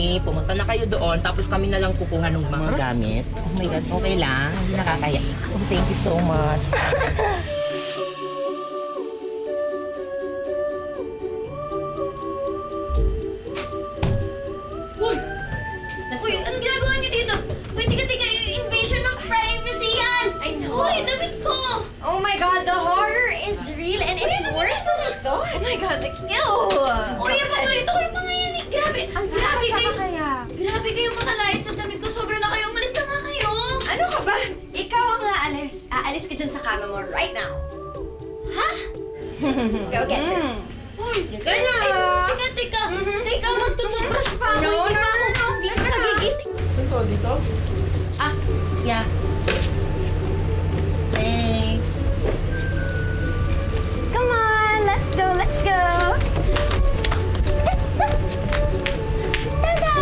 Naomi, pumunta na kayo doon, tapos kami na lang kukuha ng mga gamit. Oh my God, okay lang. Hindi nakakaya. Oh, thank you so much. Uy, anong ginagawa niyo dito? Uy, tika-tika, invasion of privacy yan! I know. Uy, damit ko! Oh my God, the horror is real and it's worse than I thought. Oh my God, like, ew! Uy, yung paborito ko yung mga yan eh. Grabe, grabe kayo. Grabe kayo makalait sa damit ko. Sobra na kayo. Umalis na nga kayo. Ano ka ba? Ikaw ang aalis. Aalis ka dyan sa kama mo right now. Ha? Go get her. Uy, tika. Teka, magtututbrush pa ako. No, Hindi no, pa ako. no, no. Hindi pa nagigising. Saan to? Dito? Ah, yeah. Thanks. Come on, let's go, let's go. Tada!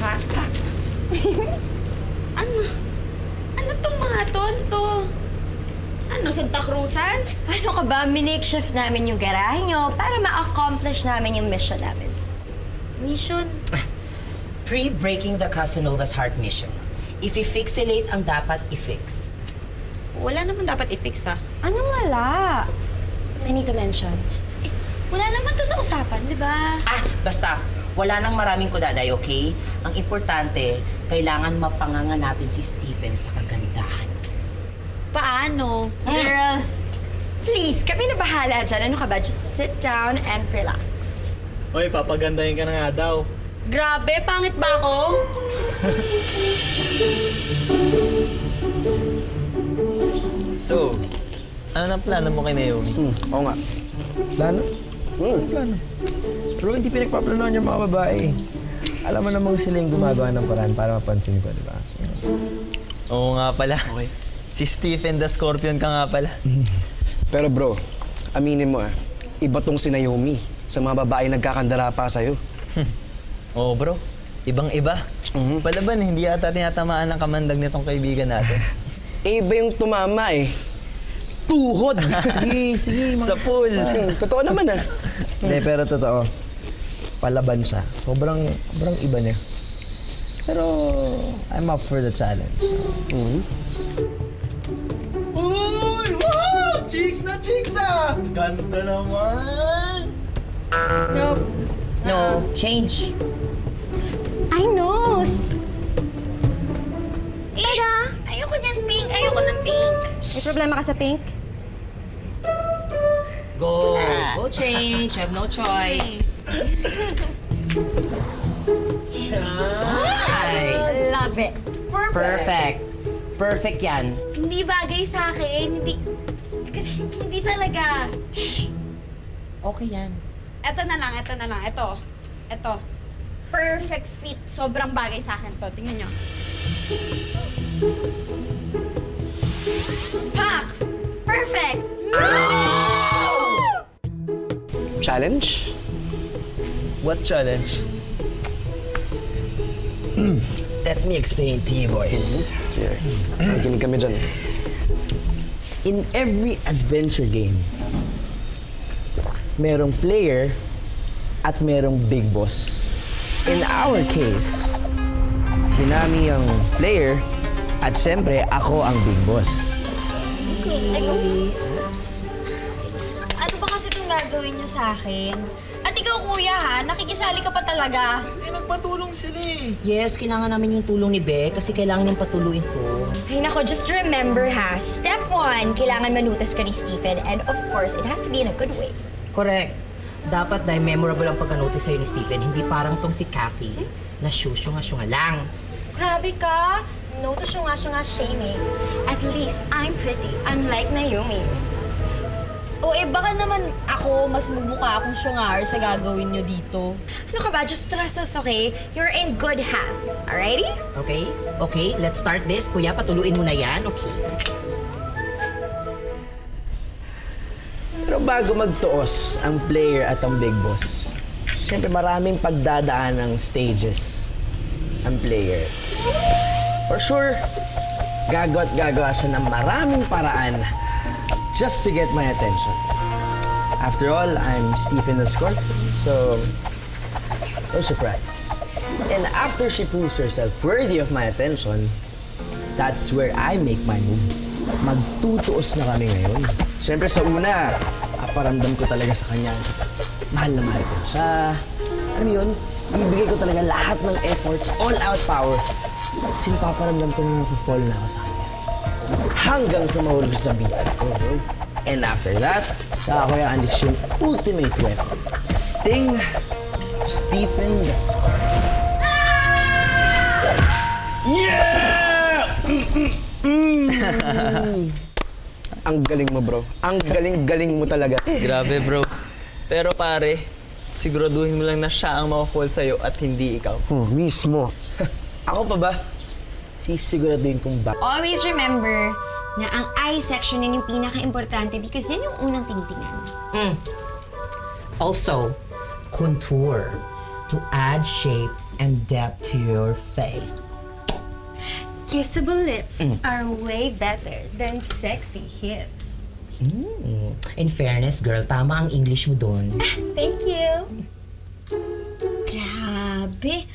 Pak. Ano tong mga tonto? Ano, Santa Cruzan? Ano ka ba? Minake-shift namin yung garahe nyo para ma-accomplish namin yung mission namin. Mission? Pre-breaking the Casanova's heart mission. I-fixilate ang dapat i-fix. Wala naman dapat i-fix, ha? Anong wala? I need to mention. Wala naman to sa usapan, di ba? Ah, basta, wala nang maraming kudaday, okay? Ang importante, kailangan mapanganga natin si Stephen sa kagandahan. Paano? Girl, please, kami na bahala dyan. Ano ka ba? Just sit down and relax. Hoy, papagandahin ka na nga daw. Grabe, pangit ba ako? So, ano na plano mo kay Naomi? Oo nga. Plano? Plano. Pero hindi pinagpaplanoan yung mga babae. Alam mo namang sila yung gumagawa ng paraan para mapansin ko, di ba? So, Oo nga pala. okay. Si Stephen the Scorpion ka nga pala. Pero bro, aminin mo iba tong si Naomi sa mga babae nagkakandara pa sa'yo. Oo bro, ibang-iba. Palaban, hindi yata tinatamaan ng kamandag nitong kaibigan natin. Iba yung tumama Tuhod! Sige. Sa pool. Totoo naman Hindi, pero totoo. Palaban siya. Sobrang iba niya. Pero, I'm up for the challenge. Uy! Wow! Chicks na chicks ah! Ganda naman! No, change. I know! Ayoko niyan, pink. Ayoko ng pink. May problema ka sa pink? Go change. You have no choice. Ay, Love it. perfect yan. Hindi bagay sa akin. Hindi talaga. Okay yan. Ito na lang. Ito. Perfect fit. Sobrang bagay sa akin to. Tingnan nyo. Pak! Perfect! Challenge? What challenge? Let me explain to you, boys. Sige, nakikinig kami dyan. In every adventure game, merong player at merong big boss. In our case, si Nami ang player at siyempre ako ang big boss. Ano ba kasi itong gagawin niyo sa akin? At ikaw, kuya, ha? Nakikisali ka pa talaga. Eh, nagpatulong sila eh. Yes, kailangan namin yung tulong ni Be kasi kailangan niyang patuluin to. Ay, nako, just remember, ha? Step 1, kailangan manutas ka ni Stephen. And of course, it has to be in a good way. Correct. Dapat dahil memorable ang pagka-notice sa'yo ni Stephen, hindi parang tong si Kathy na syusyunga-syunga lang. Grabe ka. No to syunga-syunga shaming. At least, I'm pretty, unlike Naomi. O baka naman ako mas magmukha akong syungar sa gagawin nyo dito. Ano ka ba? Just trust us, okay? You're in good hands, alrighty? Okay, let's start this. Kuya, patuluin mo na yan, okay? Pero bago magtuos ang player at ang big boss, siyempre maraming pagdadaan ng stages ang player. For sure, gagawa siya ng maraming paraan just to get my attention. After all, I'm Stephen the Scorpion, so no surprise. And after she proves herself worthy of my attention, that's where I make my move. Magtutuos na kami ngayon. Siyempre sa una, paparamdam ko talaga sa kanya. Mahal na mahal ko siya. Alam mo yun, ibigay ko talaga lahat ng efforts, all-out power. Sinapaparamdam ko na fall na ako sa kanya. Hanggang sa mahulog sa bitan ko, bro. And after that, saka ko yung unleash yung ultimate weapon. Sting, Stephen the Scorpion. Ang galing mo, bro. Ang galing-galing mo talaga. Grabe, bro. Pero pare, siguraduhin mo lang na siya ang ma-fall sa'yo at hindi ikaw. Mismo. Ako pa ba? Sisiguraduhin kong ba? Always remember na ang eye section yun yung pinaka-importante because yan yung unang tinitingnan. Also, contour to add shape and depth to your face. Kissable lips are way better than sexy hips. In fairness, girl, tama ang English mo doon. Thank you. Grabe.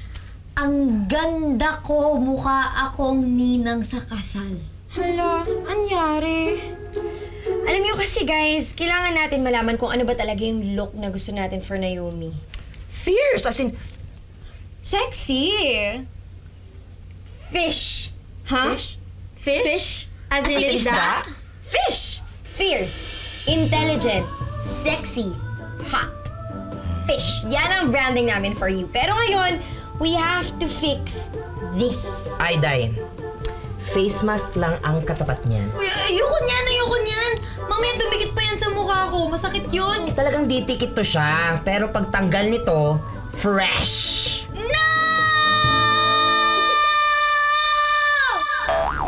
Ang ganda ko. Mukha akong ninang sa kasal. Hala, anyari? Alam niyo kasi guys, kailangan natin malaman kung ano ba talaga yung look na gusto natin for Naomi. Fierce, as in, Sexy! Fish! Huh? Fish? As in isda? Fish! Fierce, intelligent, sexy, hot. Fish. Yan ang branding namin for you. Pero ngayon, we have to fix this. ay, Day. Face mask lang ang katapat niyan. Uy, ayoko niyan, ayoko niyan. Mamaya dumikit pa yan sa mukha ko. Masakit yun. Talagang ditikit to siya, pero pag tanggal nito, fresh!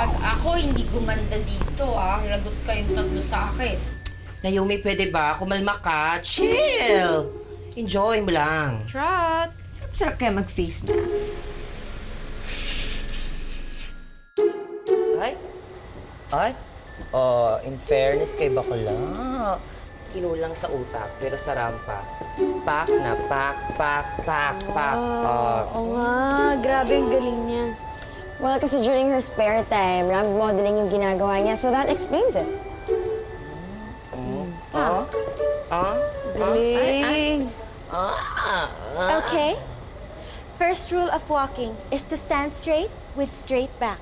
Pag ako hindi gumanda dito, lagot kayong tatlo sa akin. Naomi, pwede ba? Kumalma ka. Chill! Enjoy mo lang. Trot! Sarap-sarap kaya mag-face mask. Ay? Ay? Oh, in fairness kay bakla. Kinulang sa utak, pero sa rampa. Pak na pak, pak, pak, pak. Oo nga, grabe ang galing niya. Well, kasi during her spare time, ramp modeling yung ginagawa niya, so that explains it. Galing. Okay. First rule of walking is to stand straight with straight back.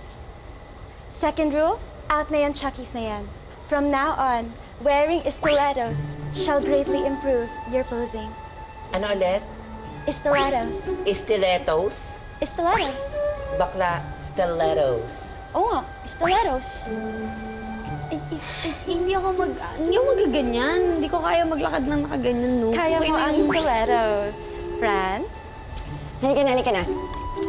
Second rule, out na yan, Chuckies na yan. From now on, wearing stilettos shall greatly improve your posing. Ano ulit? Stilettos. Stilettos? Stilettos. Bakla, stilettos. Oo nga, stilettos. Hindi ako magaganyan. Hindi ko kaya maglakad ng nakaganyan, no? Kaya Okay mo na ang yun. stilettos. Franz? Halika na.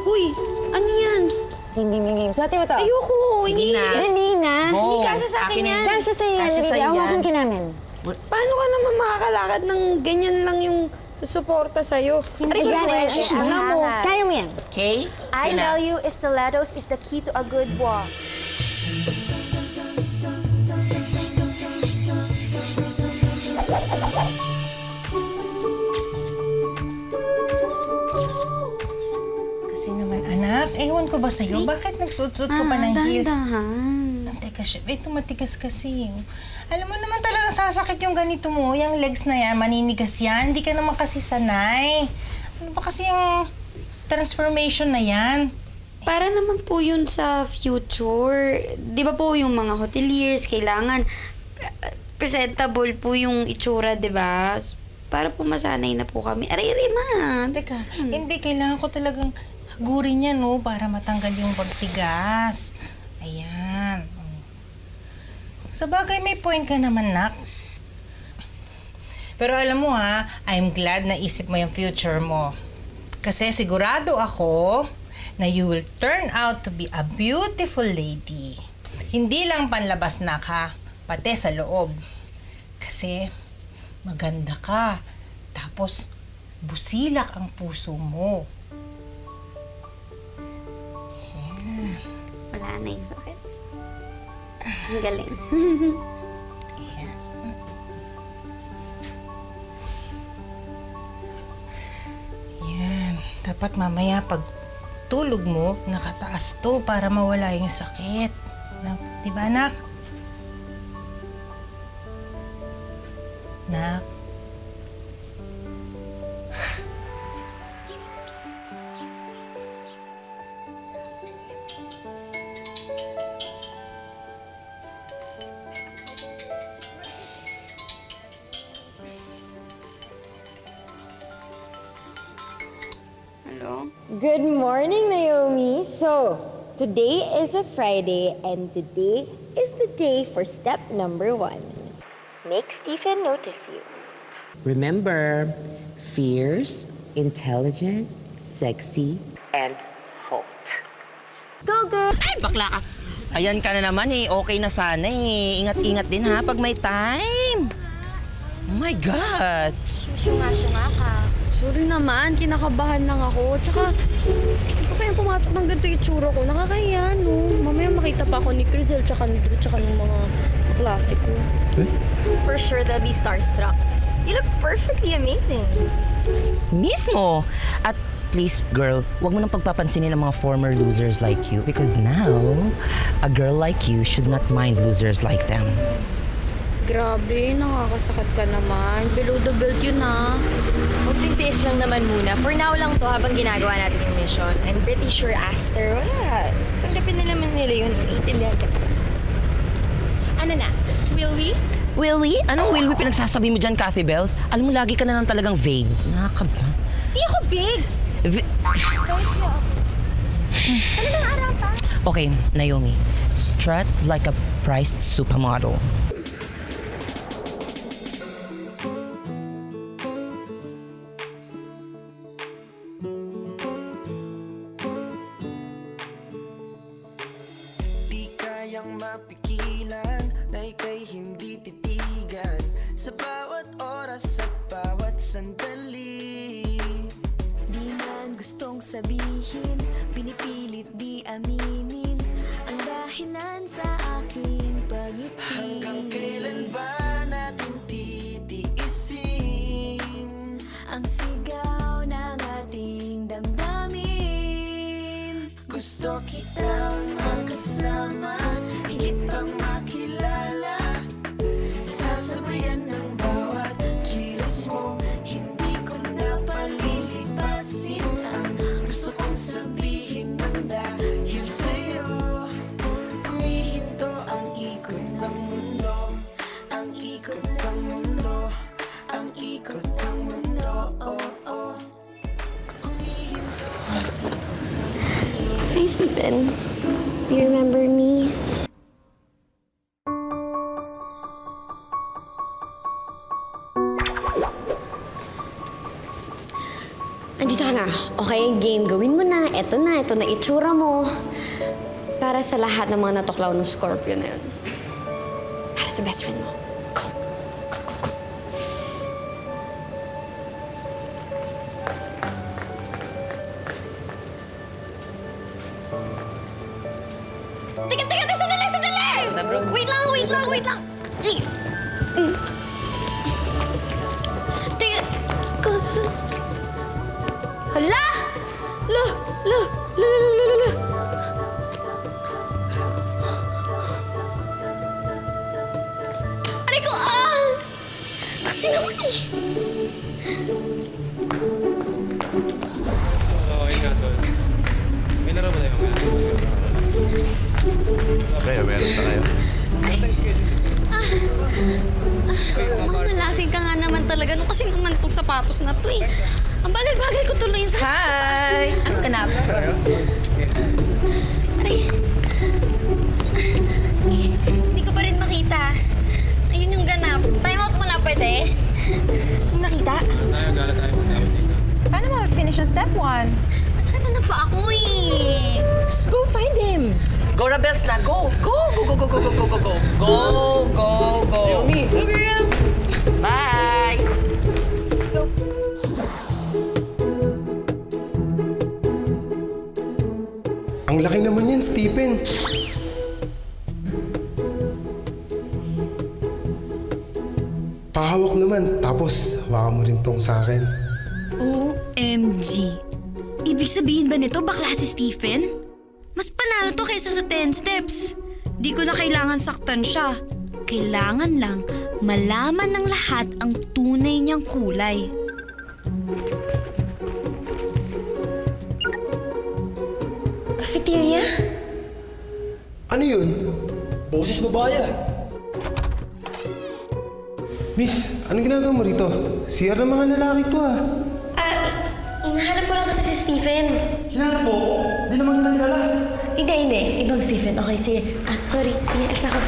Uy, ano yan? Game. Suwati mo to. Ayoko. Sige na. Dali na. Go. Hindi kasya sa akin yan. Kasya sa'yo yan. Kasya Dali, sa'yo hawakan yan. ka namin. Paano ka naman makakalakad ng ganyan lang yung susuporta sa'yo? Hindi yan. Alam mo. Kaya mo yan. Okay? I tell you, stilettos is the key to a good walk. Kasi naman, anak, ewan ko ba sa'yo? Bakit nagsuot-suot ko pa ng heels? Teka, ito matigas kasi. Alam mo naman talagang sasakit yung ganito mo. Yung legs na yan, maninigas yan. Hindi ka naman kasi sanay. Ano ba kasi yung transformation na yan? Para naman po yun sa future. Di ba po yung mga hoteliers, kailangan presentable po yung itsura, di ba? Para po masanay na po kami. Aray, ma. Teka, hindi. Kailangan ko talagang hagurin yan, no? Para matanggal yung pagtigas. Ayan. Sa bagay, may point ka naman, nak. Pero alam mo ha, I'm glad na isip mo yung future mo. Kasi sigurado ako na you will turn out to be a beautiful lady. Hindi lang panlabas na ka, pati sa loob. Kasi maganda ka. Tapos busilak ang puso mo. Wala na yung sakit. Ang galing. Dapat mamaya pag tulog mo, nakataas to para mawala yung sakit. Di ba, anak? Nak? Hello? Good morning, Naomi. So, today is a Friday and today is the day for step number 1. Make Stephen notice you. Remember, fierce, intelligent, sexy, and hot. Go, girl! Ay, bakla ka! Ayan ka na naman eh. Okay na sana eh. Ingat-ingat din ha pag may time. Oh my God! Syunga-syunga ka. Sorry naman, kinakabahan lang ako. Tsaka, gusto ko kayang pumasok ng ganito yung itsura ko. Nakakahiya, no? Mamaya makita pa ako ni Crizel, tsaka ni Drew, tsaka ng mga klase ko. For sure, they'll be starstruck. You look perfectly amazing. Mismo! At please, girl, huwag mo nang pagpapansinin ng mga former losers like you. Because now, a girl like you should not mind losers like them. Grabe, nakakasakit ka naman. Below the belt yun, ah. Magtintiis lang naman muna. For now lang to habang ginagawa natin yung mission. I'm pretty sure after, wala. Tanggapin na naman nila yun. Iintindihan ka. Ano na? Will we? Will we? Anong will we pinagsasabi mo dyan, Kathy Bells? Alam mo, lagi ka na lang talagang vague. Nakakaba. Di ako big! Ano bang araw pa? Okay, Naomi. Strut like a priced supermodel. Di kayang mapigilan na ika'y hindi titigan sa bawat oras at bawat sandali. Di man gustong sabihin, pinipilit di aminin ang dahilan sa aking pagngiti. Hanggang kailan ba natin titiisin Ang sigaw ng ating damdamin. Gusto kitang makasama, higit pang makilala. Sasabayan ng bawat kilos mo, hindi ko na palilipasin ang gusto kong sabihin ng dahil sa'yo. Humihinto ang ikot ng mundo, ang ikot ng mundo, ang ikot ng mundo, oh, oh. Humihinto. Hi, Stephen. Do you remember me? Andito ka na. Okay, game. Gawin mo na. Ito na itsura mo. Para sa lahat ng mga natuklaw ng Scorpio na yun. Para sa best friend mo. Go. Go, go, go. Teka, sandali! Na, bro. Wait lang! Teka, kasi... Hala! La! Aray ko, Kasi naman eh. Okay nga, tol. May laro ba tayo mga? Pre, meron na kayo. Malasing ka nga naman talaga. Ano kasi naman itong sapatos na to eh. Ang bagal-bagal ko tuloy sa... Hi! Ano ganap? Aray. Hindi ko pa rin makita. Ayun yung ganap. Time out muna pwede. Yung nakita? Gala tayo ng news dito. Paano mo finish yung step 1? Masakit na pa ako eh. Just go find him. Go, Rebels na! Go! Go! Naomi! Bye! Let's go. Ang laki naman yan, Stephen. Pahawak naman. Tapos, hawakan mo rin tong sa akin. OMG. Ibig sabihin ba nito bakla si Stephen? Mas panalo to kaysa sa 10 steps. Di ko na kailangan saktan siya. Kailangan lang malaman ng lahat ang tunay niyang kulay. Cafeteria? Ano yun? Boses babaya. Miss, anong ginagawa mo rito? CR ng mga lalaki to ah. Hinahanap ko lang kasi si Stephen. Hinahanap mo? Di naman kita nilala. Hindi. Ibang Stephen. Okay, sige. Sorry. Sige, alis ako.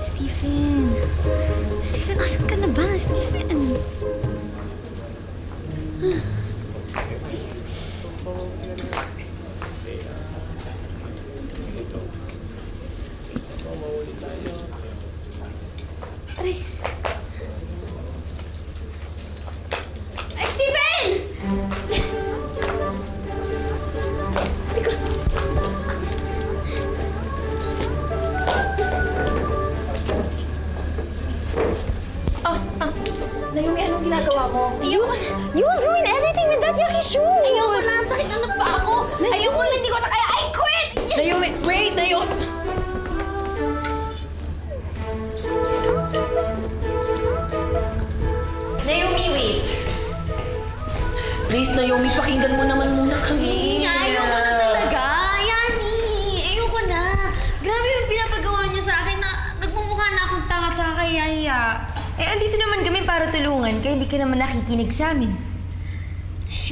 Stephen. Stephen, asan ka na ba? Stephen. Ay, Steven! Naomi, anong ginagawa mo? Ayoko na. You will ruin everything with that yucky shoes! Ayoko na. Sakit na pa ako. Ayoko na. Hindi ko na kaya. I quit! Naomi, wait, Naomi! Naomi, wait! Please, Naomi, pakinggan mo naman muna kami. Ayoko na talaga. Yani, ayoko na. Grabe yung pinapagawa niya sa akin na nagmumukha na akong tanga tsaka kaya. Andito naman kami para tulungan kaya hindi ka naman nakikinig sa amin.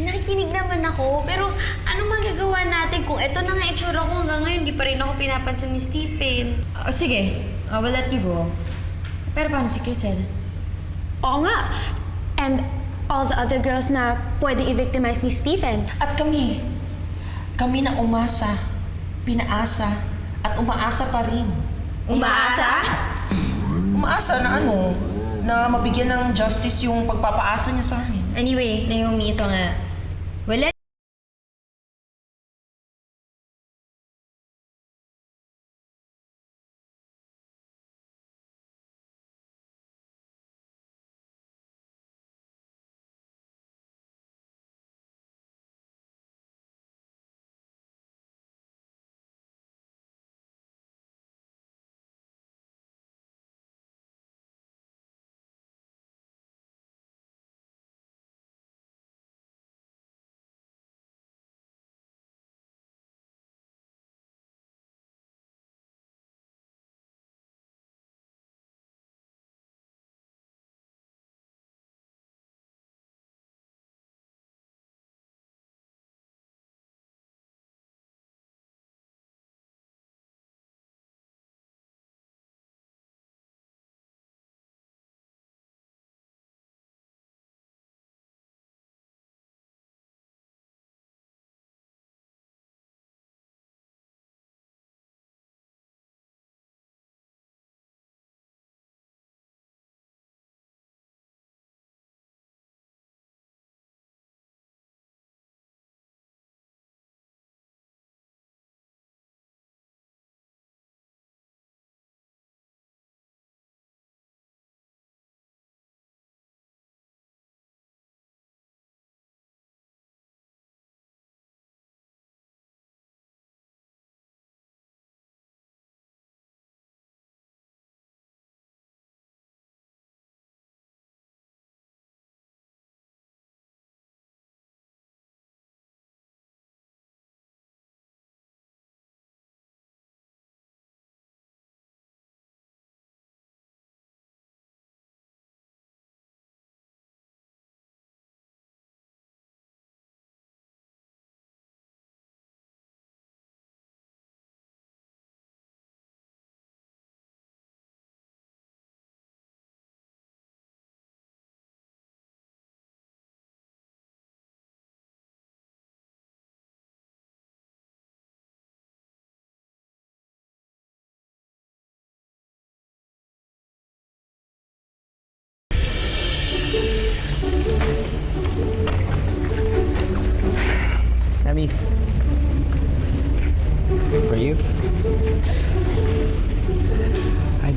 Nakikinig naman ako, pero ano magagawa natin kung eto na nga itsura ko hanggang ngayon, di pa rin ako pinapansin ni Stephen. Sige, we'll let you go. Pero paano si Crisel? Oo nga. And all the other girls na pwedeng i-victimize ni Stephen. At kami na umasa, pinaasa, at umaasa pa rin. Umaasa? Umaasa na na mabigyan ng justice yung pagpapaasa niya sa amin. Anyway, Naomi, ito nga. We'll let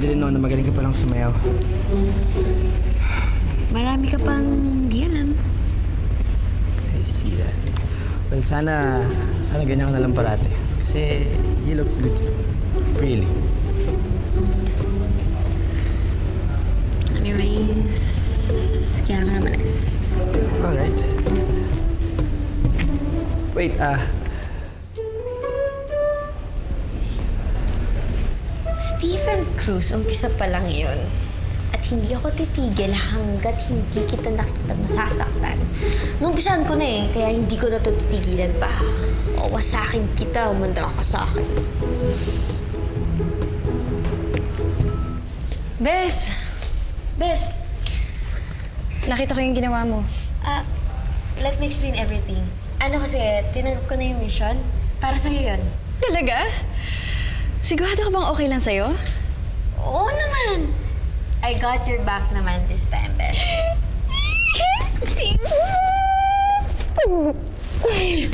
didn't know na magaling ka palang sumayaw. Marami ka pang di alam. I see that. Well, sana ganyan ka na lang parati. Kasi you look beautiful. Really. Anyways, kaya ka naman es. Alright. Wait, Stephen Cruz, umpisa pa lang yun. At hindi ako titigil hanggat hindi kita nakita nasasaktan. Numpisahan ko na eh, kaya hindi ko na ito titigilan pa. Wasakin kita, umanda ka sa akin. Bes! Bes! Nakita ko yung ginawa mo. Let me explain everything. Ano kasi, tinanggap ko na yung mission. Para sa'yo yun. Talaga? Sigurado ka bang okay lang sa'yo? Oo naman. I got your back naman this time, Bes.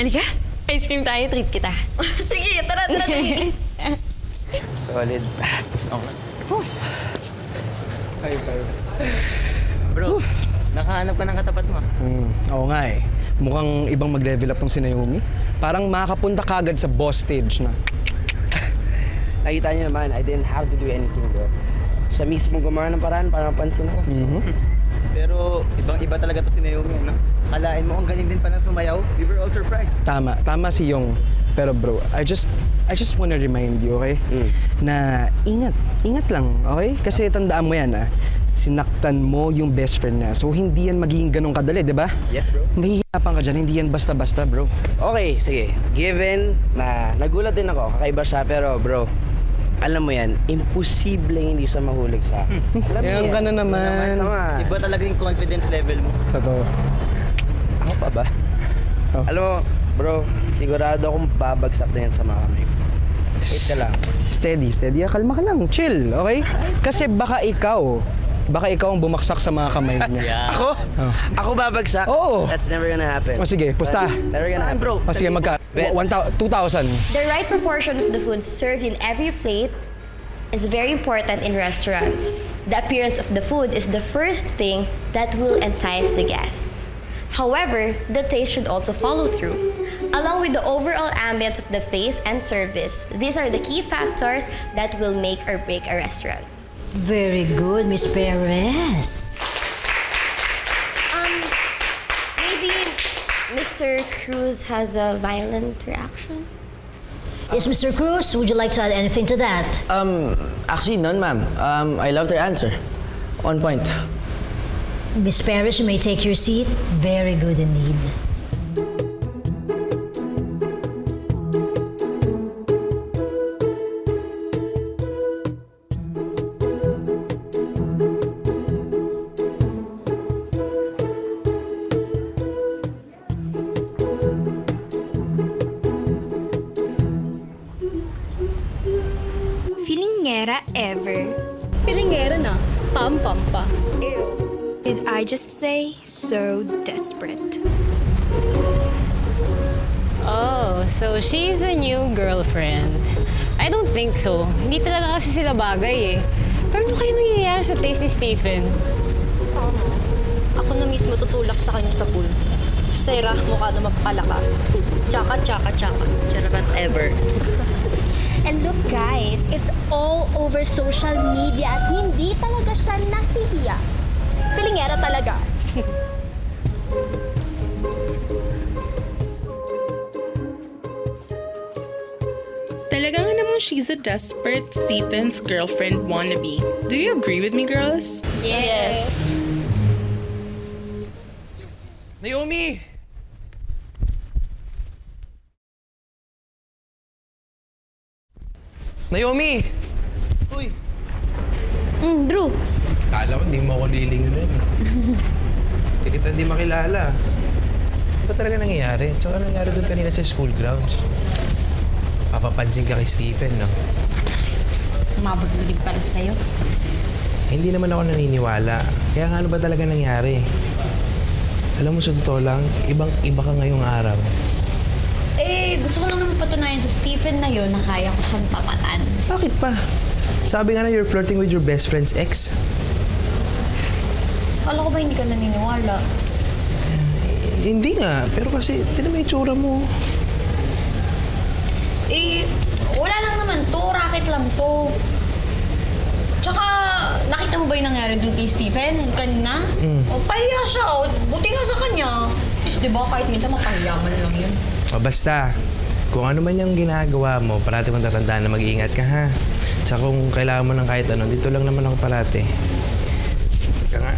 Halika, ice cream tayo, treat kita. Sige, tara. Solid. Okay. Bro, nakahanap ka ng katapat mo. Oo nga eh. Mukhang ibang mag-level up tong si Naomi. Parang makakapunta kagad sa boss stage na. nakita niyo naman, I didn't have to do anything, bro. Siya mismo gumawa ng paraan para mapansin ako. Pero ibang-iba talaga to si Naomi, no? Kalain mo, ang galing din pa ng sumayaw. We were all surprised. Tama si Yong. Pero bro, I just wanna remind you, okay? Na ingat lang, okay? Kasi tandaan mo yan, sinaktan mo yung best friend niya. So hindi yan magiging ganun kadali, di ba? Yes, bro. Mahihirapan ka dyan, hindi yan basta-basta, bro. Okay, sige. Given na nagulat din ako, kakaiba siya, pero bro, alam mo yan, imposibleng hindi siya mahulog sa akin. Alam mo Yan ka na naman. Tama. Iba talaga yung confidence level mo. Totoo. Ako pa ba? Oh. Alam mo, bro, sigurado akong babagsak na yan sa mga kamay ko. Wait ka lang. Steady. Kalma ka lang, chill, okay? Kasi baka ikaw ang bumaksak sa mga kamay niya. Yeah. Ako? Oh. Ako babagsak? Oo. That's never gonna happen. O sige, pusta. Never gonna happen. Bro, O sige, 2,000. The right proportion of the food served in every plate is very important in restaurants. The appearance of the food is the first thing that will entice the guests. However, the taste should also follow through. Along with the overall ambience of the place and service, these are the key factors that will make or break a restaurant. Very good, Miss Perez. Maybe Mr. Cruz has a violent reaction? Yes, Mr. Cruz, would you like to add anything to that? Actually, none, ma'am. I loved her answer. On point. Miss Perez, you may take your seat. Very good indeed. Filingera ever. Pilingera na. Pam-pam pa. Ew. Did I just say so desperate? Oh, so she's a new girlfriend. I don't think so. Hindi talaga kasi sila bagay eh. Pero ano kayo nangyayari sa taste ni Stephen? Ako na mismo tutulak sa kanya sa pool. Sera, mukha na mapalaka. Tsaka. Chararat ever. And look guys, it's all over social media at hindi talaga siya nahihiya. Pilingera talaga. Talaga nga namang she's a desperate Stephen's girlfriend wannabe. Do you agree with me, girls? Yes. Naomi! Naomi! Uy! Drew. Kala ko hindi mo ako lilingunin eh. Hindi kita hindi makilala. Ano ba talaga nangyayari? Tsaka nangyari doon kanina sa school grounds. Papapansin ka kay Stephen, no? Umabot mo din para sa'yo. Hindi naman ako naniniwala. Kaya nga ano ba talaga nangyari? Alam mo, sa totoo lang, ibang-iba ka ngayong araw. Eh, gusto ko lang naman patunayan sa Stephen na yun na kaya ko siyang pamatan. Bakit pa? Sabi nga na you're flirting with your best friend's ex. Kala ko ba hindi ka naniniwala? Hindi nga, pero kasi tinan mo yung tsura mo. Eh, wala lang naman to. Racket lang to. Tsaka, nakita mo ba yung nangyari dun kay Stephen kanina? O, pahiya siya. O, buti nga sa kanya. Is, di ba, kahit minsan mapahiyaman lang yun. O basta, kung ano man yung ginagawa mo, parati mong tatandaan na mag-iingat ka, ha? Tsaka kung kailangan mo ng kahit ano, dito lang naman ako parati. Ika nga.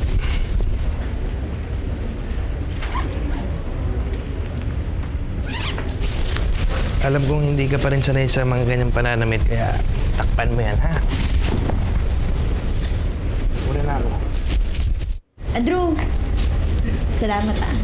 Alam kong hindi ka pa rin sanay sa mga ganyang pananamit, kaya takpan mo yan, ha? Muna na ako. Andrew, salamat ah.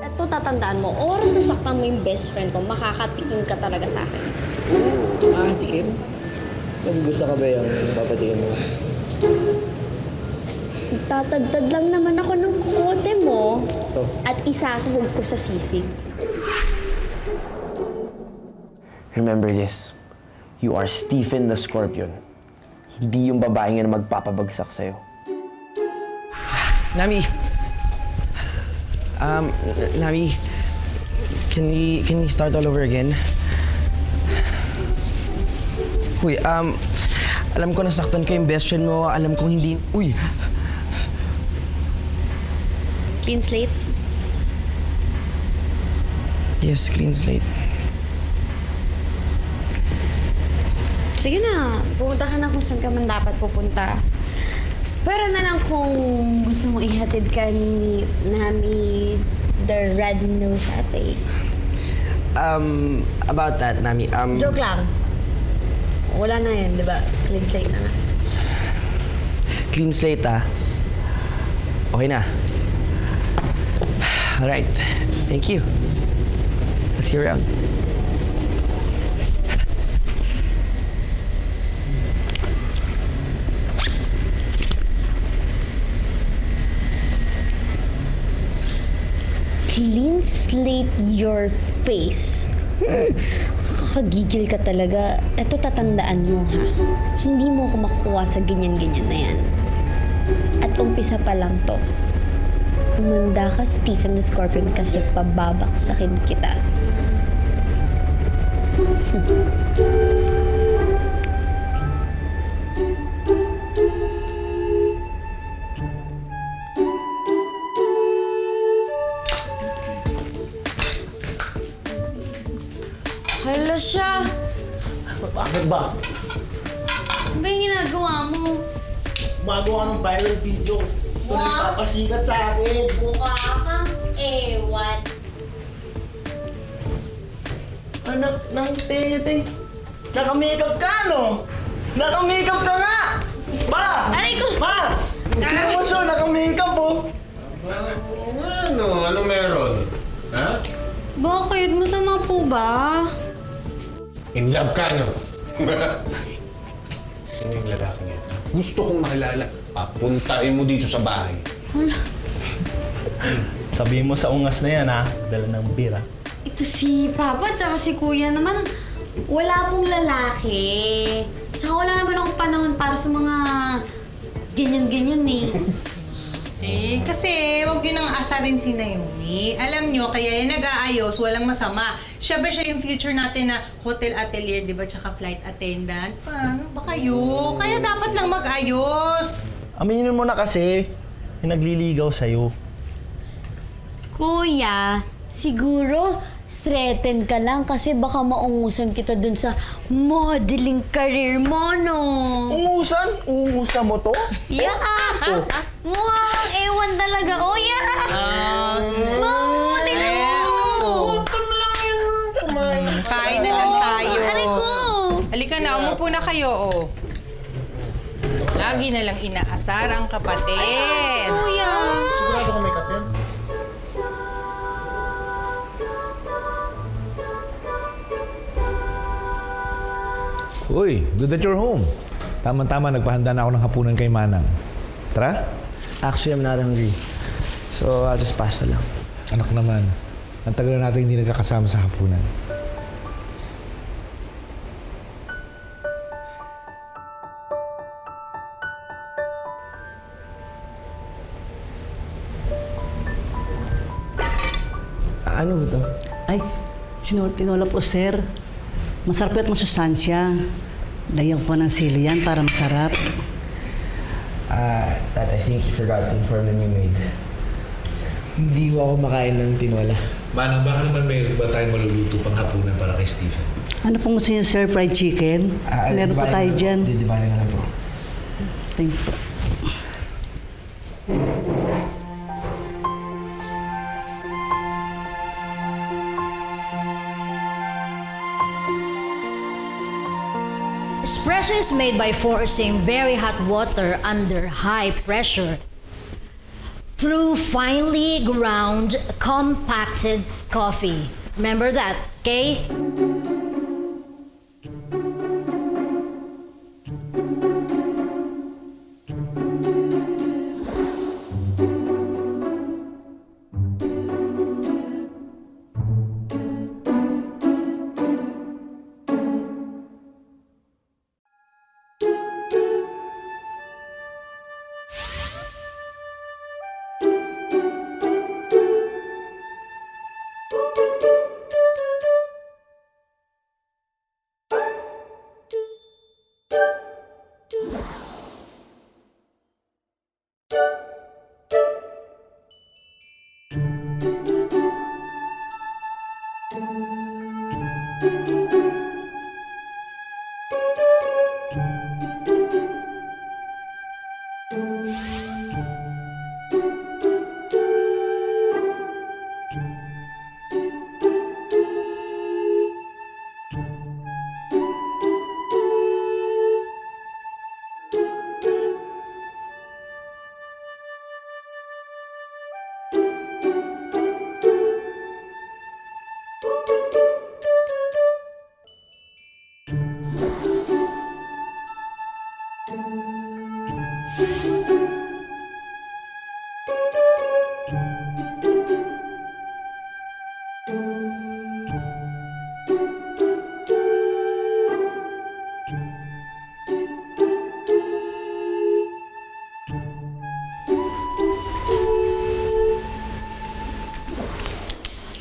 Ito, tatandaan mo, oras na saktan mo yung best friend ko, makakatikim ka talaga sa akin. Tikim? Kung gusto ka ba yung papatikin mo? Tatagtad lang naman ako ng kukote mo Oh. at isasahog ko sa sisig. Remember this. You are Stephen the Scorpion. Hindi yung babaeng na magpapabagsak sa'yo. Nami. Nami, can we start all over again? Uy, alam ko nasaktan ko yung best friend mo. Alam kong hindi... Uy! Clean slate? Yes, clean slate. Sige na, pupunta ka na kung saan ka man dapat pupunta. Pero na lang kung gusto mong ihatid ka ni Nami the red-nosed ate. About that, Nami, Joke lang. Wala na yan, di ba? Clean slate na nga. Clean slate, ah. Okay na. Alright. Thank you. Let's see you around. Clean slate your face. Kakagigil ka talaga. Ito tatandaan mo ha. Hindi mo ako makukuha sa ganyan-ganyan na yan. At umpisa pa lang to. Umanda ka, Stephen the Scorpion, kasi pababaksakin kita. Hala siya! Bakit ba? Ano ba yung ginagawa mo? Gumagawa ng viral video. Ito na nagpapasikat sa akin. Buka kang ewan. Anak ng tete. Naka-makeup ka, no? Naka-makeup ka nga! Ma! Aray ko! Ma! Tingnan mo siya, naka-makeup, oh. Ano meron? Ha? Bakit? Masama po ba? In love ka, no? Sino yung lalaki niya? Gusto kong makilala. Papuntahin mo dito sa bahay. Hala. Sabihin mo sa ungas na yan, ha? Dala ng bira. Ito si Papa tsaka si Kuya naman, wala pong lalaki. Tsaka wala naman akong panahon para sa mga ganyan-ganyan eh. Kasi wag yun ang asarin si Naomi. Alam nyo, kaya yan nag-aayos, walang masama. Siya ba siya yung future natin na hotel atelier, di ba? Tsaka flight attendant. Paano ba kayo? Kaya dapat lang mag-ayos. Aminin mo na kasi, yung nagliligaw sa'yo. Kuya, siguro threaten ka lang kasi baka maungusan kita dun sa modeling career mo, no? Ungusan? Ungusan mo to? Yeah! Mukha kang ewan talaga. Oh, yeah! Mama, tingnan mo! Kain na lang tayo. Aray ko! Halika na, umupo na kayo, oh. Lagi na lang inaasar ang kapatid. Kuya! Sigurado ka may kape? Uy, good that you're home. Tama-tama, nagpahanda na ako ng hapunan kay Manang. Tara? Actually, I'm not hungry. So, I'll just pass na lang. Anak naman, ang tagal na natin hindi nagkakasama sa hapunan. Ano ba to? Ay, tinola po, sir. Masarap at masustansya. Lagyan ko ng sili yan para masarap. That I think you forgot to inform the new maid. Hindi mo ako makain ng tinola. Manang, baka naman mayroon ba tayong maluluto pang hapunan para kay Stephen? Ano pong gusto niyo, sir? Fried chicken? Meron pa tayo dyan. Didibanin na lang po. Thank you po. Espresso is made by forcing very hot water under high pressure through finely ground compacted coffee. Remember that, okay?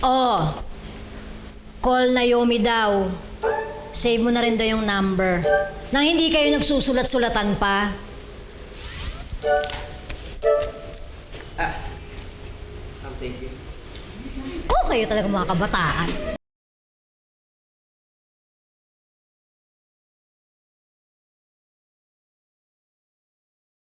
Oh, call Naomi daw. Save mo na rin daw yung number. Nang hindi kayo nagsusulat-sulatan pa. Thank you. Oh, kayo talaga mga kabataan.